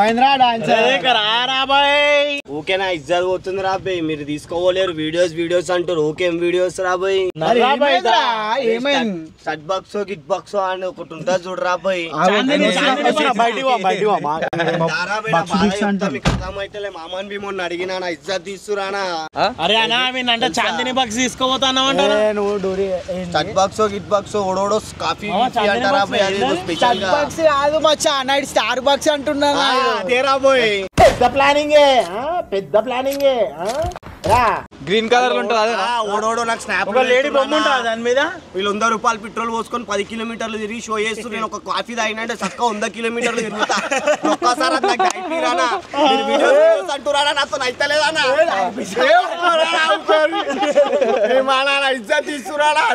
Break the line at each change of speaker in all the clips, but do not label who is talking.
ఏమైందిరా డాన్సర్
ఓకేనా ఇజ్జత్ పోతుంది రాబాయ్ మీరు తీసుకోలేరు వీడియోస్ అంటారు ఓకేం వీడియోస్ రాబాయ్
ఏమైంది
షట్ బాక్స్ గిట్ బాక్స్ అని ఒకటి ఉంటుంది చూడు రాబాయ్ మామన్ భీ మొన్న అడిగినా నా ఇజ్జత్ తీసుకురానా
అరే అన్నా అంటే చాందిని బాక్స్ తీసుకోపోతాను
షట్ బాక్స్ గిట్ బాక్స్ ఓడోడో కాఫీ అంటారా స్పెషల్
కాదు మచ్చా నైట్ స్టార్ బాక్స్ అంటున్నా
పెద్ద ప్లానింగ్
గ్రీన్ కలర్ ఉంటుంది
ఓడోడో నాకు స్నాప్
లేడీ బొమ్మ ఉంటుంది దాని మీద
వీళ్ళు 100 రూపాయలు పెట్రోల్ పోసుకొని 10 కిలోమీటర్లు తిరిగి షో చేస్తూ నేను ఒక కాఫీ తాగినంటే చక్క 100 కిలోమీటర్లు తిరుగుతా ఒక్కసారి నాకు అయిపోయిరానా మీరు వీడియోస్ అంటురానా నాతో అయితలేదానా ఇజ్జత్ తీసుకురానా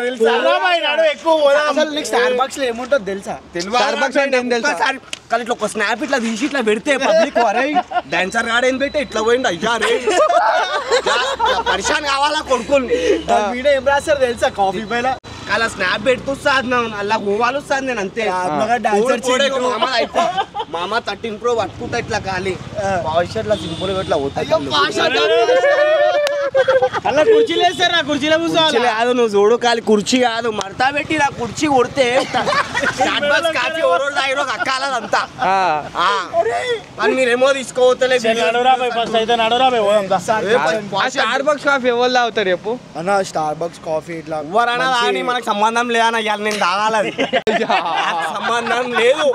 అసలు నీకు స్టార్ బాక్స్ లో ఏముంటుందో తెలుసా
స్టార్ బాక్స్ అంటే ఏం తెలుసా
కానీ ఇట్లా ఒక స్నాప్ ఇట్లా తీసి ఇట్లా పెడితే పబ్లిక్ అరే డాన్సర్ గాడేం పెట్టి ఇట్లా పోయింది అయ్యా రే పరిశాన్ కావాలా కొడుకులు
వీడియో ఏం రాస్తారు తెలుసా కాఫీ పైన
అలా స్నాప్ పెట్టుకొస్తాను అలా గోవాలు వస్తాను నేను అంతే మామ 13 Pro పట్టుకుంటా ఇట్లా ఖాళీ భవిష్యత్తులో సింపుల్ ఇట్లా
అలా కుర్చీలు వేస్తారా కుర్చీలో కూర్చోవాలి
కాదు నువ్వు చూడు ఖాళీ కుర్చీ కాదు మడతా పెట్టి నా కుర్చీ కొడితే అక్కాలంతా అని మీరేమో తీసుకోవతలే
స్టార్ బాక్స్ కాఫీ ఎవరు తాగుతారు చెప్పు
అన్న స్టార్ బాక్స్ కాఫీ ఇట్లా
ఎవరన్నా కానీ మనకు సంబంధం లేదన్న ఇవాళ నేను తాగాలి సంబంధం లేదు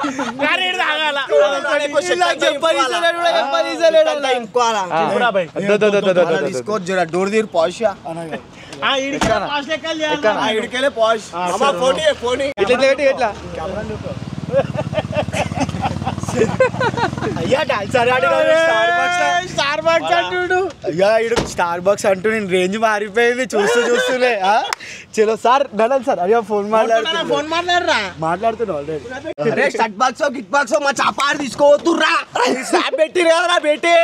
తీసుకోవచ్చు డోర్ తీరు పాష్ ఇడికెళ్ళే పాష్ ఫోన్
ఎట్లా
అయ్యా డాన్సర్ స్టార్ బాక్స్ అంటుడు అయ్యా ఇడు స్టార్ బాక్స్ అంటూ నేను రేంజ్ మారిపోయింది చూస్తూనే చలో సార్ నడన్ సార్ అయ్యా ఫోన్ మాట్లాడుతున్నా
ఆల్రెడీ షట్ బాక్స్ గిట్ బాక్స్ మా చాపాడు తీసుకోవద్దురా స్నాప్ పెట్టి కదరా బేటే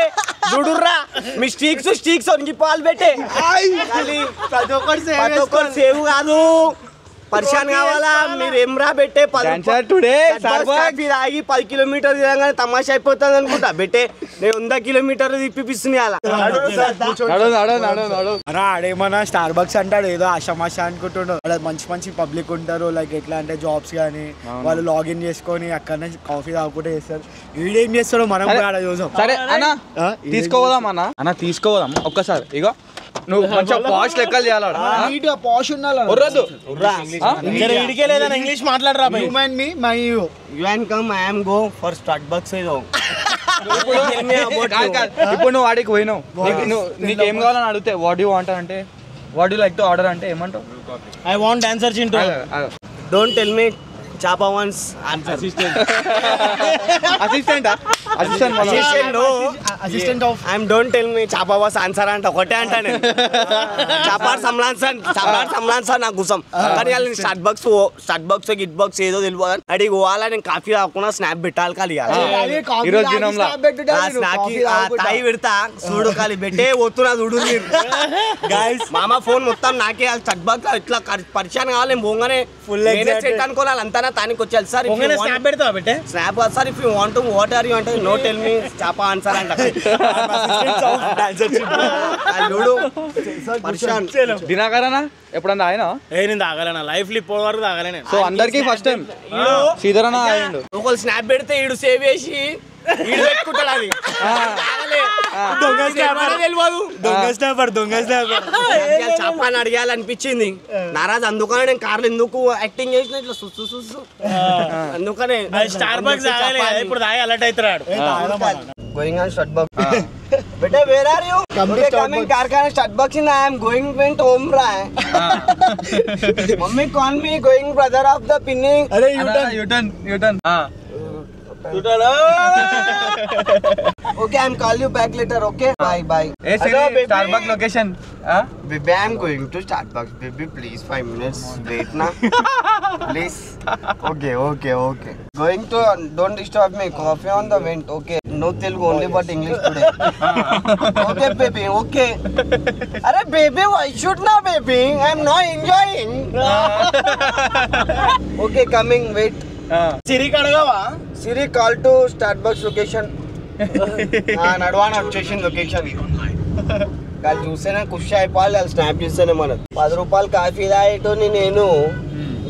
చూడుర్రా మీ స్టీక్స్ వణికిపోవాలి బేటే
ప్రతి ఒక్కరు
సేవ్ కాదు పరిశాన్ కావాలా మీరు ఏమ్రా పెట్టే తాగి 10 కిలోమీటర్లు తిరగానే తమాషా అయిపోతుంది అనుకుంటా బెట్టే నేను 100 కిలోమీటర్లు తిప్పిస్తుంది అలా
ఆడేమన్నా స్టార్ బాక్స్ అంటాడు ఏదో ఆషామాషా అనుకుంటున్నాడు అలా మంచి పబ్లిక్ ఉంటారు లైక్ ఎట్లా అంటే జాబ్స్ కానీ వాళ్ళు లాగిన్ చేసుకొని అక్కడనే కాఫీ తాగుకుంటే చేస్తారు వీడేం చేస్తాడో మనం కూడా ఆడ చూసాం
సరే అన్న తీసుకోదాం అన్న తీసుకోదాం ఒక్కసారి ఇగో నువ్వు కొంచెం పాష్ లెక్కలు చేయాలి
పాష్ ఉండాలి
ఇంగ్లీష్ మాట్లాడరా
ఫర్ స్టార్ట్ బాక్స్
ఇప్పుడు నువ్వు వాడికి పోయినావు నీకు ఏం కావాలని అడిగితే వాట్ యూ వాంట్ అంటే what you like to order అంటే ఏమంటావు
I want dancer Chintu
don't tell me చాపా once
assistant of
I'm don't tell me చాపా వాస్ ఆన్సర్ అంటే ఒకటే అంటా నేను చాపార్ సంలాన్ సార్ నాకు కోసం కానీ వాళ్ళు స్టార్ట్ బాక్స్ గిట్ బాక్స్ ఏదో తెలియదు అడిగి పోవాలా నేను కాఫీ తాగకుండా స్నాప్ పెట్టాలి ఖాళీ తాయి పెడతా చూడు ఖాళీ పెట్టే పోతున్నా చూడు మామ ఫోన్ మొత్తం నాకే స్టార్ట్ బాక్స్ ఇట్లా పరిచయం కావాలి నేను పోగానే ఫుల్ సెట్ అనుకోవాలి అంతా తానికి వచ్చేది సార్
స్నాప్ పెడతావా బెట్టే
snap sir if you want what are you అంటే నో టెల్ మీ చాపా ఆన్సర్ అంట
దినాకరనా ఎప్పుడన్నా ఆయన
నేను తాగలేనా లైఫ్ లో ఇప్పటి వరకు తాగలేను
సో అందరికి ఫస్ట్ టైం శ్రీధరన
ఒకళ్ళు స్నాప్ పెడితే ఈడు సేవ్ చేసి ఈడు పెట్టుకుంటాడు అది చాపాని అడిగాలనిపించింది నారాజ్ అందుకనే నేను కార్లు ఎందుకు యాక్టింగ్ చేసిన ఇట్లా సుసు అందుకనే
స్టార్ బాక్స్ ఇప్పుడు తాగి అలర్ట్ అవుతున్నాడు
going on shut box beta where are you coming Karkhana shut box in I am going went home ra mummy call me going brother of the pinning
अरे
you done
okay I'm call you back later okay bye
hey Siri Starbucks location
baby I'm going to Starbucks baby please 5 minutes wait na please okay going to don't disturb me coffee on the vent okay no Telugu only but English today okay baby okay अरे baby why should na baby I'm not enjoying okay coming wait
Siri kadagawa
Siri call to Starbucks location నడవాన వచ్చేసింది location. వాళ్ళు చూస్తేనే ఖుషి అయిపోవాలి, వాళ్ళు snap చూస్తేనే మనకు. 10 రూపాయలు coffee తాగేటోని నేను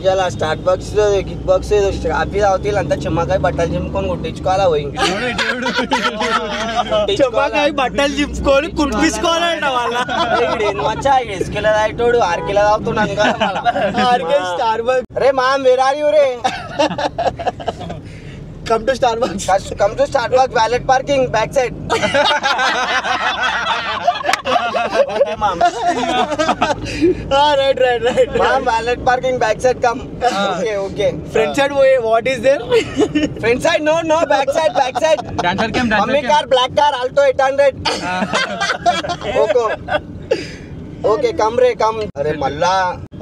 ఇలా start box kick box coffee తాగుతీ అంతా చెమ్మకాయ బట్టలు చింపుకొని కుట్టించుకోవాలా పోయి.
చెమ్మకాయ బట్టలు చింపుకొని కుట్టించుకోవాలంట వాళ్ళ.
మచ్చా 5 కిలో తాగేటోడు 6 కిలో తాగుతున్నాను కదా.
Starbucks.
రే మామ్ వేర్ ఆర్ యు రే?
Come to Starbucks.
Come to Starbucks, valet parking, back side. Okay, mom.
Right.
Mom, valet parking, back side, come. Okay.
Front side, what is there?
Front side, no, back side.
Dancer came
Mummy car, black car, Alto 800. Okay, come. Arey, malla.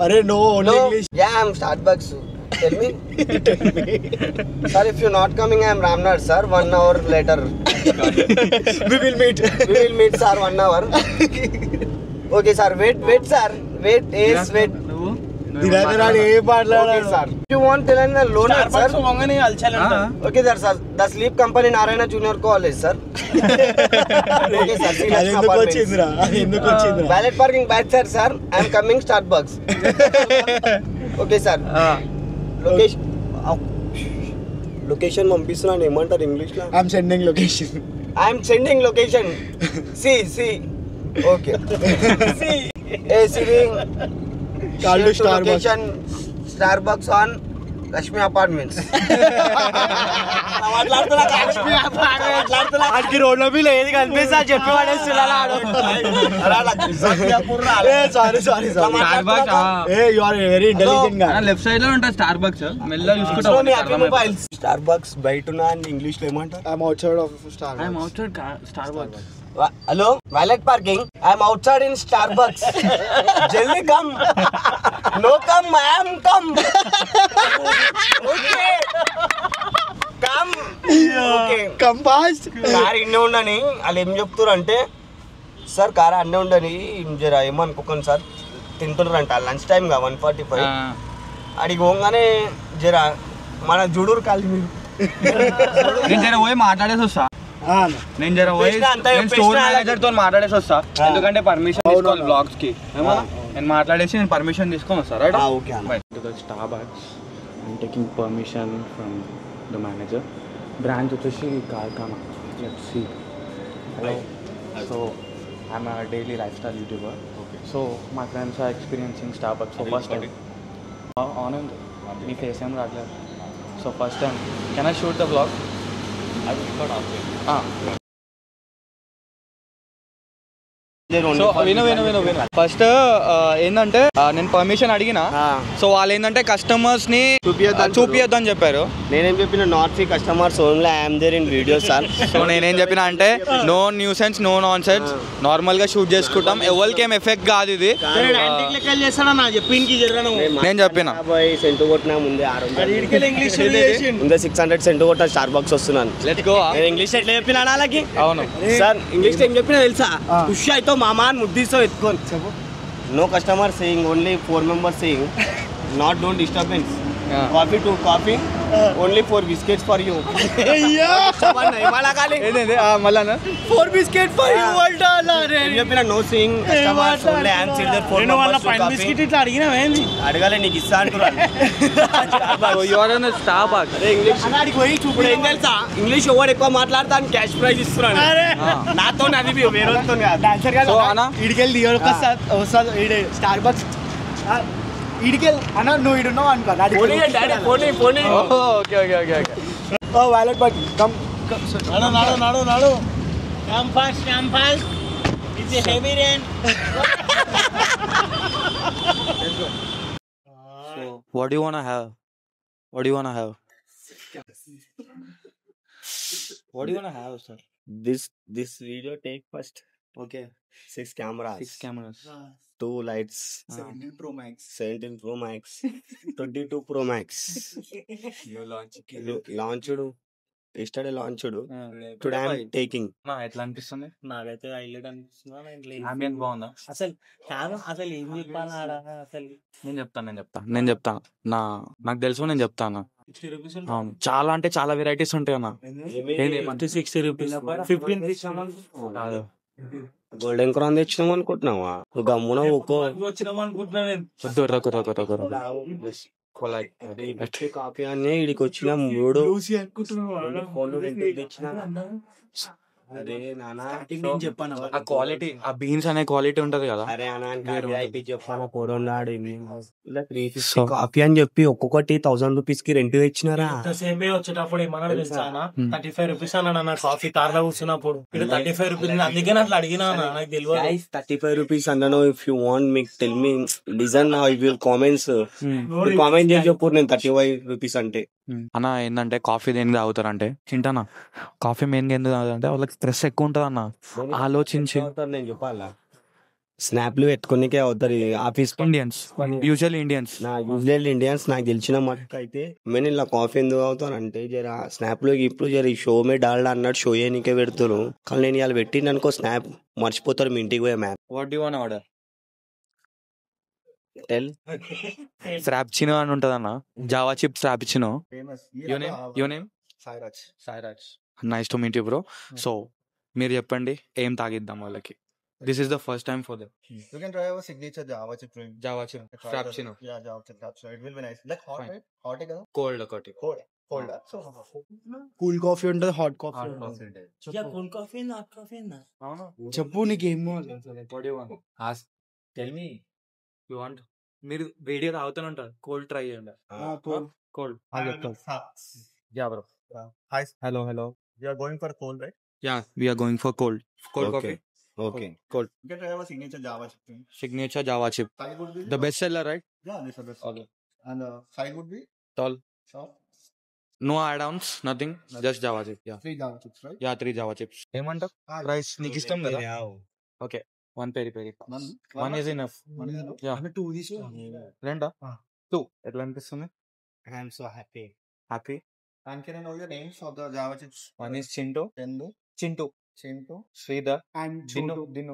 Arey, no, only
No,
English.
yeah, I'm Starbucks. Tell me. Sir, if you're not coming, I'm Ramnar, sir. 1 hour later.
We will meet.
We will meet, sir, 1 hour. Okay, sir. Wait, sir. Wait.
దినకరాడు A
Okay,
మాట్లాడాడు?
sir. If you want Telangana loaner, sir.
వంగని అల్చాలి
Okay, sir. The sleep company Narayana Junior College, sir. Okay, sir. See,
అది ఎందుకు వచ్చిందిరా?
Valet parking back, sir. I'm coming Starbucks. Okay, sir. Location పంపిస్తున్నాను ఏమంటారు English లో?
I'm sending location.
I'm sending location. See okay. Hey Siri
Call to Starbucks.
Location Starbucks on Lakshmi apartments.
వాడికి road లో bill ఏది కనిపిస్తా చెప్పి పడేస్తున్నాడు. Sorry you are very intelligent గా.
లెఫ్ట్ సైడ్ లో ఉంటుంది స్టార్ బక్స్. మెల్లగా చూసుకుంటా.
స్టార్బక్స్ బయట ఉన్నా అని ఇంగ్లీష్ లో ఏమంటారు?
I'm outside of star.
I'm outside Starbucks.
Hello valet parking I'm outside in Starbucks. జల్దీ come. No come I'm come. Okay come. Okay
come fast.
Car ఇన్నే ఉండని వాళ్ళు ఏం చెప్తారు అంటే, సార్ కార్ అన్నే ఉండని జర ఏమనుకోకండి సార్, తింటున్నారంట లంచ్ టైం గా 1:45. అడిగి పోగానే జర మన జుడూరు కాలి మీరు.
నేను జర పోయి మాట్లాడేసి వస్తా. నేను జర పోయి
ప్రశ్న అంతా
నేను
ప్రశ్న
స్టోర్
అలాగే.
మేనేజర్ తో మాట్లాడేసి వస్తా. ఎందుకంటే పర్మిషన్ తీసుకోవాలి బ్లాగ్స్ కి. నేను మాట్లాడేసి నేను పర్మిషన్ తీసుకొని వస్తా. రైట్?
ఓకే అన్న.
to the Starbucks. I'm taking permission from the manager. Branch వచ్చేసి కార్ఖానా. Let's see. Hello. So I'm a daily lifestyle YouTuber. Okay. So my friends are experiencing Starbucks for first time. Anand, me face ఏం రావట్లేదు. So first time. Can I shoot the vlog? I will record after. So విను first ఏంటంటే నేను permission అడిగిన. So వాళ్ళు ఏంటంటే customers ని చూపియొద్దు అని చెప్పారు.
నేనేం చెప్పిన not see customers only I'm there in video sir.
So నేనేం చెప్పిన అంటే no nuisance no nonsense, normal గా షూట్ చేసుకుంటాం, ఎవరికి ఏం ఎఫెక్ట్ కాదు ఇది. నేను చెప్పిన
సెంటు కొట్టినా ముందే 600 ముందే 600 సెంటు కొట్టిన స్టార్ బాక్స్ వస్తున్నాను.
Let's go.
ఇంగ్లీష్ ఎట్లా చెప్పిన వాళ్ళకి?
అవును
సార్ ఇంగ్లీష్ ఏం చెప్పినా తెలుసా? ఖుషి అయితే మామా అని ముద్దిస్తో ఎత్తుకొని. No customer saying only 4 members saying not don't disturbance. Coffee to coffee only 4 biscuits for you.
మళ్ళా
4 biscuit for you అంటారే.
చెప్పిన no saying customers only I am సిల్డర్ 4 members
బిస్కెట్ ఇట్లా అడిగినా ఏంది?
అడగాలి నీకు ఇస్తా అంటున్నాను.
You are in Starbucks.
English పోయి చూపుడు ఏం తెలుసా? ఇంగ్లీష్ ఎవరు ఎక్కువ మాట్లాడతాను క్యాష్ ప్రైజ్ ఇస్తున్నాను. నాతో అది వేరేతో
డాన్సర్
సో
గారు
అన్న
ఇడికెళ్ళి వస్తుంది స్టార్ బక్స్. ఇడికెళ్ళి అన్న నువ్వు ఇడున్నావు అనుకో.
Okay okay okay okay.
Wallet but come
నాడు come fast it's heavy rain.
What do you wanna have? What do you wanna have? What do you wanna have, sir?
This video take first.
Okay
6 cameras.
6 cameras.
2 lights.
17 Pro Max.
17 Pro Max. 22 Pro Max. Launched. Yesterday launched. Today I'm taking.
ఎట్లా అనిపిస్తుంది?
నాకైతే highlight అనిపిస్తుంది.
Ambience బాగుందా?
అసలు కాదు, అసలు ఏం చెప్పాలి ఆడ? అసలు
నేను చెప్తాను నాకు తెలుసు, నేను చెప్తాను.
60 రూపీస్
అవును, చాలా అంటే చాలా వెరైటీస్ ఉంటాయి అన్న. ఏంది
60 రూపీస్ 15
కాదు,
గోల్డెన్ క్రాన్ తెచ్చినాం అనుకుంటున్నావా? నువ్వు గమ్మున ఒక్కో
వచ్చినాం అనుకుంటున్నా నేను.
కాఫీ అని ఇడికి వచ్చిన మూడు ఫోన్లు రెండుకి తెచ్చినా. అరే నానా
నేను చెప్పాను
ఆ క్వాలిటీ, ఆ బీన్స్ అనే క్వాలిటీ ఉంటది కదా.
అరే అన్న చెప్పాను పోరన్నాడు కాఫీ అని చెప్పి ఒక్కొక్కటి 1000 రూపీస్ కి రెంట్ తెచ్చినారా?
సేపే వచ్చేటప్పుడు ఏమన్నా తెలుసా 35 రూపీస్ అన్నా నా కాఫీ కార్లో కూర్చున్నప్పుడు. ఇక్కడ 35 రూపీస్, అందుకే అట్లా అడిగినా నాకు తెలియదు.
35 రూపీస్ అన్నాను. ఇఫ్ యూ వాంట్ మీకు tell me design comments comment చేసి చెప్పు. నేను 35 రూపీస్ అంటే
అన్న ఏంటంటే కాఫీ దేనికి తాగుతారంటే, తింటానా కాఫీ మెయిన్ ఎందుకు తాగుతారంటే వాళ్ళకి స్ట్రెస్ ఎక్కువ ఉంటుంది అన్న. ఆలోచించి
నేను చెప్పాలా, స్నాప్లు పెట్టుకునికే అవుతారు ఇది ఆఫీస్
ఇండియన్స్, యూజువల్ ఇండియన్స్,
నా యూజువల్ ఇండియన్స్. నాకు తెలిసిన మటుకు అయితే నేను ఇలా కాఫీ ఎందుకు అవుతాను అంటే జర స్నాప్ లో ఇప్పుడు జర ఈ షో మే డాల్డా అన్నట్టు షో చేయనికే పెడతారు. కానీ నేను ఇలా పెట్టింది అనుకో స్నాప్ మర్చిపోతారు మీ ఇంటికి పోయే map.
What do you want order?
Tell
frappuccino అని ఉంటది అన్న, Java chip frappuccino. Your name? Sairaj. Nice to meet you bro. So మీరు చెప్పండి ఏం తాగిద్దాం వాళ్ళకి. This is the first time for them.
You can try our signature Java chip drink.
Java chip frappuccino.
Yeah, Java chip frappuccino. It will be nice. Like hot,
Fine.
right? Hot kada?
Cold ఒకటి.
Cold. Cold. So,
cool coffee ఉంటుంది, hot coffee
cool coffee hot coffee
చెప్పు నీకేమో.
Tell me you want. మీరు వేడిగా తాగుతూనే ఉంటారు, cold try చేయండి. Cold yeah bro.
hi. Hello. You are going for cold, right?
Yeah we are going for cold coffee.
Okay
cold
You can try our signature Java chip drink.
Signature Java chip,
Side would be
the best seller right.
yeah, this is the best.
Okay.
And side would be
tall,
soft.
No add ons, nothing, just Java chip. Yeah
3 Java chips, right?
Yeah 3 Java chips. ఏమంటావు price? నీకు ఇష్టం కదా? Okay, 1 peri peri.
One.
1 is enough.
One is enough.
Yeah
2 తీసుకో.
రెండా?
Ah.
2 ఎట్లా అనిపిస్తుంది?
I am so happy.
Happy.
And can I know your names of the Java chips?
1 is Chintu,
Tendu,
Chintu,
Chintu.
Sridhar,
and
Dinu, Dinu.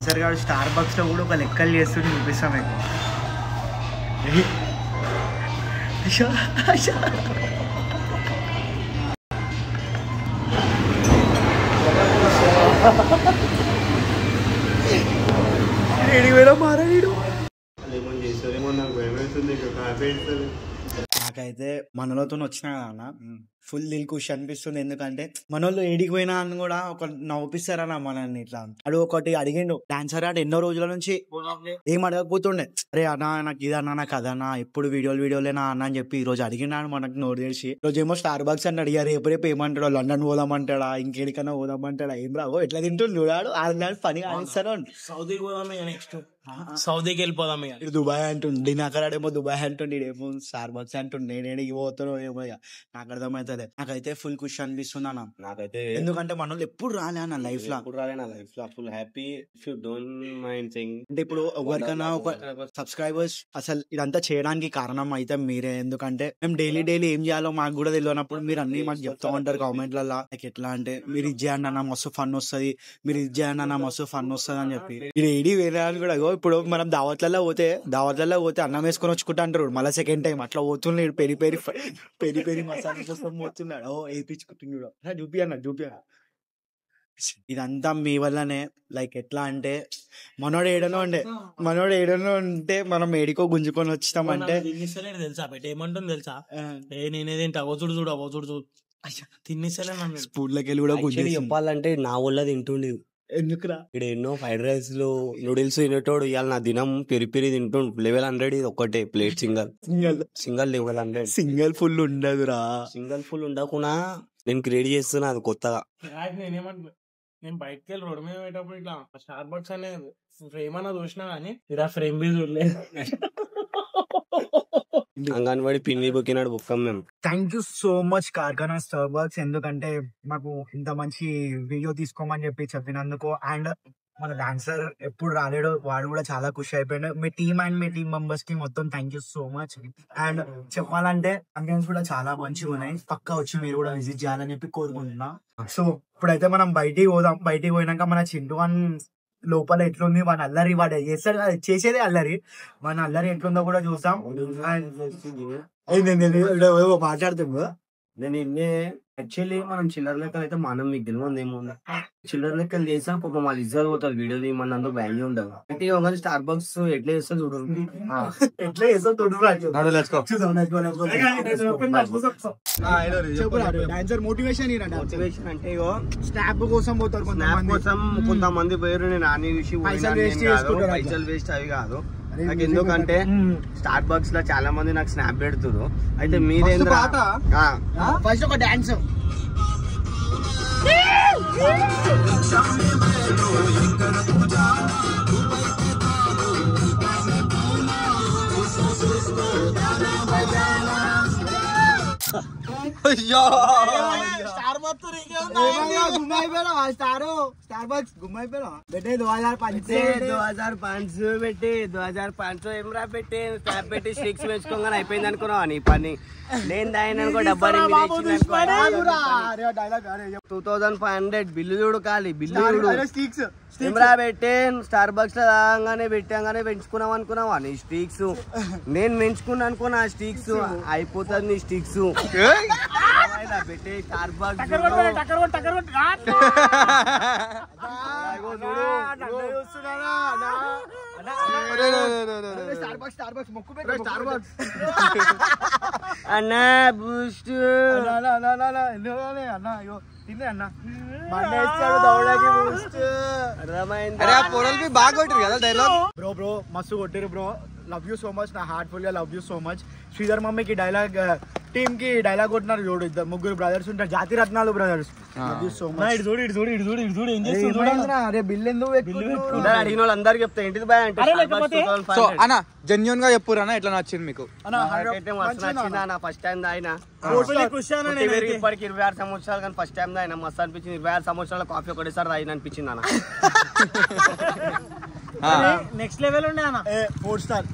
సరిగా star bucks లో కూడా ఒక లెక్కలు చేస్తుంటే చూపిస్తాం మీకు. ఏడిపోయినా మారాడు.
ఏమని చేస్తారేమో నాకు భయం అవుతుంది. కాఫీ ఇస్తారు.
నాకైతే మనోళ్ళతో వచ్చినా కదా అన్న, ఫుల్ దిల్ ఖుషి అనిపిస్తుంది. ఎందుకంటే మనోళ్ళు ఏడికి పోయినా అని కూడా ఒక నవ్వుపిస్తారన్న మనల్ని. ఇట్లా అడు ఒకటి అడిగిండు డాన్సర్ అంటే ఎన్నో రోజుల నుంచి ఏం అడగకపోతుండే. అరే అన్న నాకు ఇదన్నా నాకు అదన్నా ఎప్పుడు వీడియోలేనా అన్న అని చెప్పి ఈ రోజు అడిగినాడు మనకు నోరు తెరిచి. ఈ రోజు ఏమో స్టార్ బక్స్ అని అడిగారు. రేపు ఏమంటాడో లండన్ పోదామంటాడా, ఇంకేడికన్నా పోదామంటాడా, ఏం రావో ఎట్లా తింటుండు చూడాడు. ఆడు పని ఆడిస్తాను.
సౌదీకి పోదాం ఇక నెక్స్ట్. సౌదీకి వెళ్ళిపోదాం ఇక.
ఇటు దుబాయ్ అంటుండి, నాకడేమో దుబాయ్ అంటుండి, ఇడేమో స్టార్ బక్స్ అంటుండే. నేనేడికి పోతానో ఏమో ఇక నాకు అర్థమవుతుంది. నాకైతే ఫుల్ ఖుషి అనిపిస్తుంది అన్న.
నాకైతే
ఎందుకంటే మన వాళ్ళు ఎప్పుడు రాలే అన్న లైఫ్ లో.
ఎప్పుడు రాలే నా లైఫ్ లో. Full happy. If you don't mind thing
అంటే ఇప్పుడు ఎవరికైనా ఒక సబ్స్క్రైబర్స్ అసలు ఇదంతా చేయడానికి కారణం అయితే మీరే. ఎందుకంటే మేము డైలీ ఏం చేయాలో మాకు కూడా తెలియనప్పుడు మీరు అన్ని మాకు చెప్తా ఉంటారు కామెంట్లలో. లైక్ ఎట్లా అంటే మీరు ఇది చేయండి అన్న మస్తు ఫన్ వస్తుంది, మీరు ఇది చేయండి అన్న మస్తు ఫన్ వస్తుంది అని చెప్పి. ఇది ఏడి వేరే వాళ్ళు కూడా ఇప్పుడు మనం దావత్లలో పోతే అన్నం వేసుకొని వచ్చుకుంటా అంటారు. మళ్ళీ సెకండ్ టైం అట్లా పోతున్నాడు. పెరి మసాలా కోసం పోతున్నాడు. ఓ వేయించుకుంటున్నాడు. చూపి అన్న. ఇదంతా మీ వల్లనే. లైక్ ఎట్లా అంటే మనోడు ఏడనో ఉంటే మనం ఏడికో గుంజుకొని వచ్చామంటే
తిన్నిస్తలేడు తెలుసా, ఏమంటుంది తెలుసా, నేనేదేంటి అవో చూడు తిన్నిస్తలే నన్ను.
స్పూన్లకి వెళ్ళి కూడా గుంజేసి.
చెప్పాలంటే నా వల్ల తింటుండే.
ఎందుకురా
ఇక్కడ ఎన్నో ఫ్రైడ్ రైస్ లో నూడిల్స్ తినేటోడు ఇవాళ నా దినం పెరి తింటుండు. లెవెల్ 100 ఇది ఒక్కటే plate single level 100.
Single full ఉండదురా.
సింగల్ ఫుల్ ఉండకుండా నేను క్రియేట్ చేస్తున్నా అది కొత్తగా.
నేనేమంటున్నా, నేను బయటకి వెళ్ళి రోడ్డు మీద పోయేటప్పుడు ఇట్లా స్టార్ బక్స్ అనే ఫ్రేమ్ అన్న చూసినా కానీ ఇలా ఫ్రేమ్ బీ చూడలేదు.
అంగన్వాడి పిన్ని బుక్కినాడు బుక్కం మేము.
థ్యాంక్ యూ సో మచ్ కార్ఖానా స్టార్ బక్స్, ఎందుకంటే మాకు ఇంత మంచి వీడియో తీసుకోమని చెప్పినందుకు. అండ్ మన డాన్సర్ ఎప్పుడు రాలేడు, వాడు కూడా చాలా ఖుషి అయిపోయాడు. మీ టీమ్ అండ్ మీ టీమ్ మెంబర్స్ కి మొత్తం thank you so much. And చెప్పాలంటే అంబియన్స్ కూడా చాలా మంచిగా ఉన్నాయి. పక్కా వచ్చి మీరు కూడా విజిట్ చేయాలని చెప్పి కోరుకుంటున్నా. సో ఇప్పుడైతే మనం బయటికి పోదాం. బయటికి పోయినాక మన చింటూ వన్ లోపల ఎట్లుంది, మన అల్లరి వాడు చేసేదే అల్లరి, మన అల్లరి ఎట్లుందో కూడా చూసాం. మాట్లాడుతుందో
నేను ఇన్నే యాక్చువల్లీ మనం చిల్లర లెక్కలు అయితే మనం మీకు తెలియదు ఏమో చిల్లర లెక్కలు చేసా పాపం వాళ్ళు ఇజ్జత్ పోతారు. వీడియో తీయమన్నందుకు వాల్యూ ఉండదు. అంటే కానీ స్టార్ బక్స్ ఎట్లా చేస్తా చూడరు,
ఎట్లా చేస్తా డాన్సర్ మోటివేషన్
మోటివేషన్ అంటే
స్నాప్ కోసం పోతారు
కొంతమంది పేరు. నేను అన్ని విషయం పైసలు వేస్ట్ అవి కాదు నాకు, ఎందుకంటే స్టార్ బక్స్ లో చాలా మంది నాకు స్నాప్ పెడుతురు. అయితే మీరేంద్ర
ఫస్ట్ ఒక డాన్స్ बेटे
2005 పెట్టి 2005 ఏమరా పెట్టి స్నాప్ పెట్టి స్టిక్స్ వేసుకోగానే అయిపోయింది అనుకున్నావా నీ పని? నేను దాని అనుకో 2500 బిల్లు చూడు ఖాళీ బిల్లు చూడు. కెమెరా పెట్టే స్టార్ బక్స్ లో రాగానే పెట్టాగానే పెంచుకున్నాం అనుకున్నావా నీ స్టిక్స్? నేను పెంచుకున్నా అనుకున్నా స్టిక్స్ అయిపోతుంది నీ స్టిక్స్ పెట్టే స్టార్ బక్స్. అన్నా బూస్ట్
బాగా కొట్టారు కదా డైలాగ్.
బ్రో మస్తు కొట్టారు bro. Love you so much, నా హార్ట్ఫుల్ గా love you so much. Sridhar మమ్మీకి డైలాగ్, టీమ్ కి డైలాగ్ కొట్టినారు చూడు. ఇద్దరు ముగ్గురు బ్రదర్స్ ఉంటారు, జాతి రత్నాలు brothers. Love you so much. అరే బిల్ ఎందుకు
అడిగిన వాళ్ళు అందరికి చెప్తా ఏంటిది బాయ్ అంటే.
సో అన్న జెన్యూన్ గా చెప్పురా అన్న ఎట్లా నచ్చింది మీకు?
నచ్చిందా నా ఫస్ట్ టైం దాయినా ఇప్పటికి 26 సంవత్సరాలు కానీ ఫస్ట్ టైం దాయినా మస్తు అనిపించింది. 26 సంవత్సరాల కాఫీ ఒకటేసారి దాయిన అనిపించింది అన్న.
నెక్స్ట్ లెవెల్ ఉండే అన్న
4 స్టార్.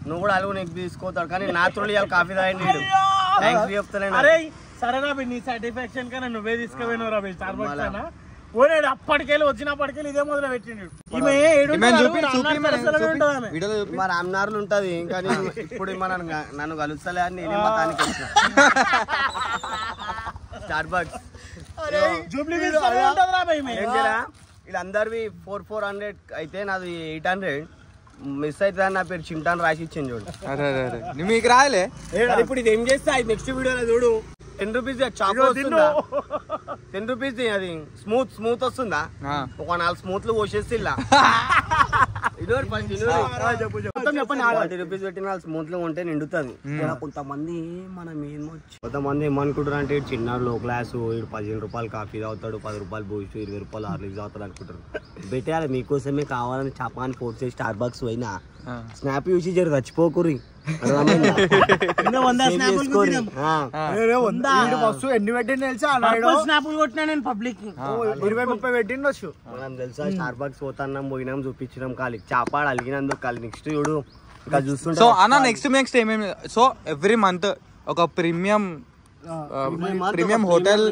నువ్వు కూడా అలుగు నీకు తీసుకోతాడు కానీ నా త్రోలు ఇవాళ కాఫీ తాగండి థ్యాంక్స్ చెప్తాను.
అరే సరే రాబి నీ సాటిస్ఫాక్షన్ కన్నా నువ్వే తీసుకుపోయినావు రాబి స్టార్ బక్స్ అన్న. ఓనాడు అప్పటికెళ్ళి వచ్చినప్పటికెళ్ళి ఇదే మొదలు పెట్టిండు.
మా రామ్నార్లు ఉంటది ఇంకా ఇప్పుడు నన్ను కలుస్తలే అని నేనే మతానికి వచ్చిన స్టార్ బక్స్. వీళ్ళందరివి 400 అయితే నాది 800 మిస్ అవుతుంది అని నా పేరు చింటాను రాసి ఇచ్చింది చూడు.
మీకు రాయలే
ఇప్పుడు ఇది ఏం చేస్తా నెక్స్ట్ వీడియోలో చూడు. 10 రూపీస్ చాకో వస్తుందా? 10 రూపీస్ అది స్మూత్ వస్తుందా? ఒక 4 స్మూత్లు పోసేసి 40 రూపీస్ పెట్టి 4 స్మూత్లు ఉంటే నిండుతుంది. కొంతమంది కొంతమంది ఏమనుకుంటారు అంటే చిన్నాడు లో క్లాసు 15 రూపాయలు కాఫీ తాగుతాడు, 10 రూపాయలు బూస్ట్, 20 రూపాయలు హార్లిక్స్ తాగుతాడు అనుకుంటారు. పెట్టాలి మీకోసమే కావాలని చపాని ఫోర్స్ చేసి స్టార్ బక్స్ పోయినా స్నాప్ చూసి జర చచ్చిపోకురి.
ఎన్ని పెట్టింది తెలుసా?
స్నాపులు కొట్టినా నేను పబ్లిక్
20-30 పెట్టిండొచ్చు.
మనం తెలుసా స్టార్ బక్స్ పోతాన్నాం, పోయినాం, చూపించినాం ఖాళీ చాపాడు అలిగినందుకు ఖాళీ. నెక్స్ట్ చూడు ఇంకా చూస్తుంటే.
సో అన్న నెక్స్ట్ ఏమేమి? సో ఎవ్రీ మంత్ ఒక ప్రీమియం హోటల్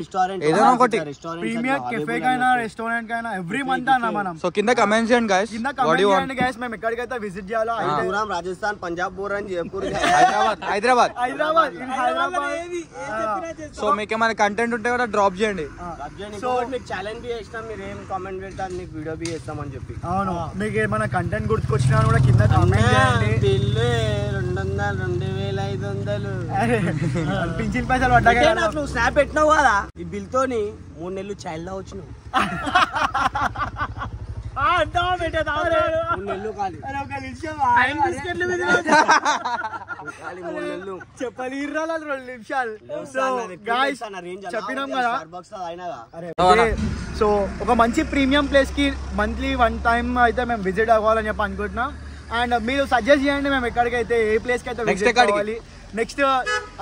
ఏదైనా ఒకటి,
ప్రీమియం కెఫే కైనా రెస్టారెంట్ కైనా ఎవ్రీ మంత్ అన్న మనం.
సో కింద కమెంట్స్ చేయండి గైస్,
గైస్ మేము ఎక్కడికైతే విజిట్ చేయాలో.
రాజస్థాన్, పంజాబ్, బోరన్, జైపూర్,
హైదరాబాద్.
సో
మీకు ఏమైనా కంటెంట్ ఉంటే కూడా డ్రాప్ చేయండి.
సో మీకు ఛాలెంజ్ బి చేస్తాం, మీరు ఏం కామెంట్ పెడతారు మీకు వీడియో బి చేస్తామని చెప్పి.
అవును, మీకు ఏమైనా కంటెంట్ గుర్తుకొచ్చినా కూడా కింద కామెంట్ చేయండి.
బిల్లు 200, 2500
పింఛన్ పైసలు
నువ్వు స్నాప్ పెట్టినావు కదా, ఈ బిల్ తోని 3 నెలలు చైల్డ్ లా వచ్చినావు. 3 నెలలు ఖాళీ.
చెప్పాలి ఇర్రాల 2 నిమిషాలు. సో గాయ్స్ చెప్పినాం కదా. అరే సో ఒక మంచి ప్రీమియం ప్లేస్ కి మంత్లీ 1 టైం అయితే మేము విజిట్ అవ్వాలని చెప్పి అనుకుంటున్నాం. అండ్ మీరు సజెస్ట్ చేయండి మేము ఎక్కడికైతే ఏ ప్లేస్ కి అయితే విజిట్ అవ్వాలి. నెక్స్ట్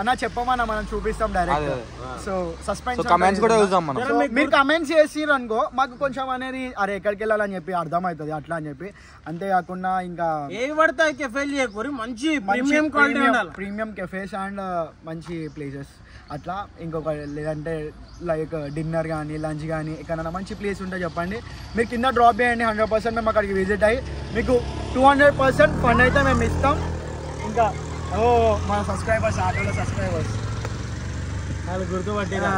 అన్న చెప్పమన్నా మనం చూపిస్తాం డైరెక్ట్. సో సస్పెన్స్
కమెంట్స్ కూడా చూద్దాం మనం.
మీరు కమెంట్స్ చేసిర్రు అనుకో మాకు కొంచెం అనేది అరే ఎక్కడికి వెళ్ళాలని చెప్పి అర్థమవుతుంది అట్లా అని చెప్పి. అంతేకాకుండా ఇంకా
ఏవి పడతాయి కెఫేలు చేయకూరి మంచి ప్రీమియం క్వాలిటీ ఉండాలి.
ప్రీమియం కెఫేస్ అండ్ మంచి ప్లేసెస్ అట్లా. ఇంకొక లేదంటే లైక్ డిన్నర్ కానీ లంచ్ కానీ ఎక్కడైనా మంచి ప్లేస్ ఉంటే చెప్పండి. మీరు కింద డ్రాప్ చేయండి. 100% మేము అక్కడికి విజిట్ అయ్యి మీకు 200% ఫండ్ అయితే మేము ఇస్తాం. ఇంకా మన సబ్స్క్రైబర్స్ ఆటోలో సబ్స్క్రైబర్స్ వాళ్ళు గుర్తుపట్టిరా.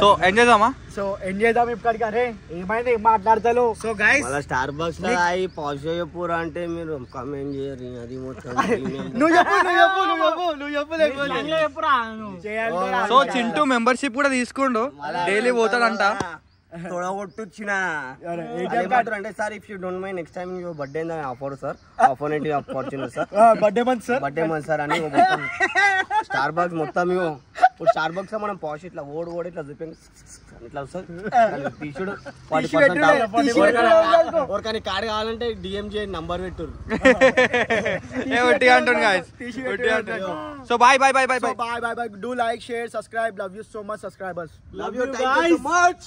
సో ఎంజాయ్ చేద్దామా.
సో ఎంజాయ్ చేద్దాం ఇప్పటికి. అరే ఏమైంది మాట్లాడతాను. So guys
Starbucks pause పూరా అంటే మీరు కమెంట్ చేయరు. అది మొత్తం
నువ్వు చెప్పు.
సో చింటూ మెంబర్షిప్ కూడా తీసుకుండు. డైలీ పోతాడంట.
తొడగొట్టుచ్చిన అంటే sir if you don't mind next time your birthday offer sir opportunity opportunity sir
birthday month sir
అని స్టార్ బాక్స్ మొత్తం ఇప్పుడు స్టార్ బాక్స్ మనం పాష్ ఇట్లా ఓడి ఇట్లా చూపించి ఇట్లా వస్తుంది తీసుడు 40%. ఎవరికైనా కార్డ్ కావాలంటే డిఎం చేయండి నంబర్ పెట్టురు.
So bye
do like, share, subscribe. Love you so much subscribers.
Love you, thank you so much.